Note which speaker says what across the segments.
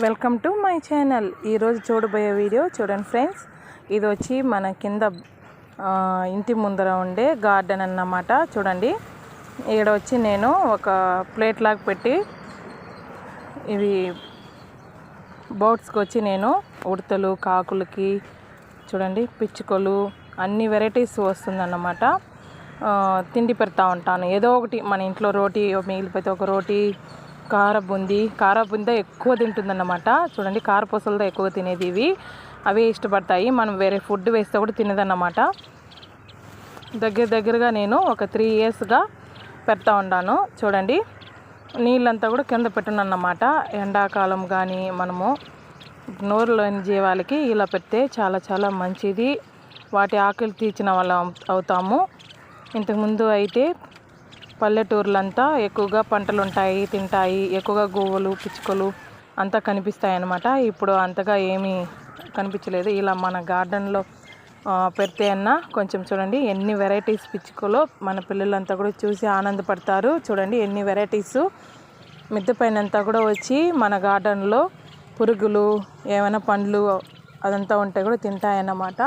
Speaker 1: Welcome to my channel. ఈరోజు చూడబోయే video చూడండి ఫ్రెండ్స్. ఇది వచ్చి మన కింద ఇంటి ముందర ఉండే గార్డెన్ అన్నమాట. చూడండి, ఇక్కడ వచ్చి నేను ఒక ప్లేట్ లాగా పెట్టి ఇవి బోట్స్కి వచ్చి నేను ఉడతలు, కాకులకి చూడండి పిచ్చుకలు అన్ని వెరైటీస్ వస్తుందన్నమాట. తిండి పెడతా ఉంటాను. ఏదో ఒకటి మన ఇంట్లో రోటీ మిగిలిపోతే ఒక రోటీ, కారబుంద ఎక్కువ తింటుందన్నమాట. చూడండి, కారపూసలతో ఎక్కువ తినేది ఇవి, అవే ఇష్టపడతాయి. మనం వేరే ఫుడ్ వేస్తే కూడా తినదన్నమాట. దగ్గరగా నేను ఒక 3 ఇయర్స్గా పెడతా ఉన్నాను. చూడండి, నీళ్ళంతా కూడా కింద పెట్టునన్నమాట. ఎండాకాలం కానీ మనము నోరులోని జీవాలకి ఇలా పెడితే చాలా చాలా మంచిది. వాటి ఆకలి తీర్చిన వాళ్ళం అవుతాము. ఇంతకుముందు అయితే పల్లెటూర్లంతా ఎక్కువగా పంటలు ఉంటాయి, తింటాయి, ఎక్కువగా గోవులు, పిచ్చుకలు అంతా కనిపిస్తాయి అన్నమాట. ఇప్పుడు అంతగా ఏమీ కనిపించలేదు. ఇలా మన గార్డెన్లో పెడితే కొంచెం చూడండి ఎన్ని వెరైటీస్ పిచ్చుకలు, మన పిల్లలంతా కూడా చూసి ఆనందపడతారు. చూడండి ఎన్ని వెరైటీస్. మిద్దె పైన అంతా కూడా వచ్చి మన గార్డెన్లో పురుగులు, ఏమైనా పండ్లు అదంతా ఉంటే కూడా తింటాయన్నమాట.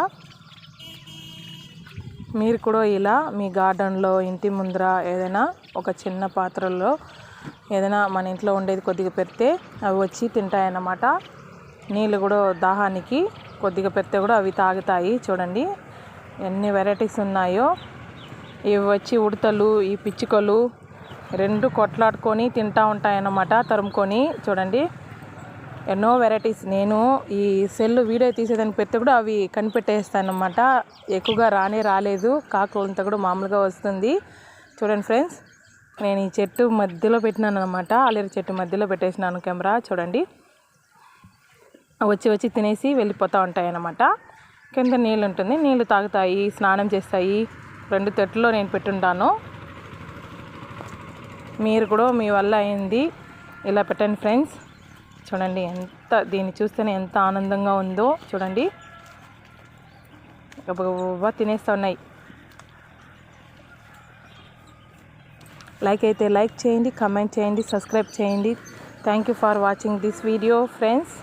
Speaker 1: మీరు కూడా ఇలా మీ గార్డెన్లో ఇంటి ముందర ఏదైనా ఒక చిన్న పాత్రలో ఏదైనా మన ఇంట్లో ఉండేది కొద్దిగా పెడితే అవి వచ్చి తింటాయన్నమాట. నీళ్ళు కూడా దాహానికి కొద్దిగా పెడితే కూడా అవి తాగుతాయి. చూడండి ఎన్ని వెరైటీస్ ఉన్నాయో. ఇవి వచ్చి ఉడతలు, ఈ పిచ్చుకలు రెండు కొట్లాడుకొని తింటూ ఉంటాయన్నమాట, తరుముకొని. చూడండి ఎన్నో వెరైటీస్. నేను ఈ సెల్ వీడియో తీసేదానికి పెడితే కూడా అవి కనిపెట్టేస్తానమాట. ఎక్కువగా రాలేదు. కాకులంతా కూడా మామూలుగా వస్తుంది. చూడండి ఫ్రెండ్స్, నేను ఈ చెట్టు మధ్యలో పెట్టినాను అనమాట. అలేరు చెట్టు మధ్యలో పెట్టేసినాను కెమెరా. చూడండి, వచ్చి తినేసి వెళ్ళిపోతూ ఉంటాయి అన్నమాట. కింద నీళ్ళు ఉంటుంది, నీళ్ళు తాగుతాయి, స్నానం చేస్తాయి. 2 తొట్టులో నేను పెట్టుంటాను. మీరు కూడా మీ వల్ల అయింది ఇలా పెట్టండి ఫ్రెండ్స్. చూడండి దీన్ని చూస్తేనే ఎంత ఆనందంగా ఉందో. చూడండి గబగబా తినేస్తూ ఉన్నాయి. లైక్ అయితే లైక్ చేయండి, కామెంట్ చేయండి, సబ్స్క్రైబ్ చేయండి. Thank you for watching this video friends.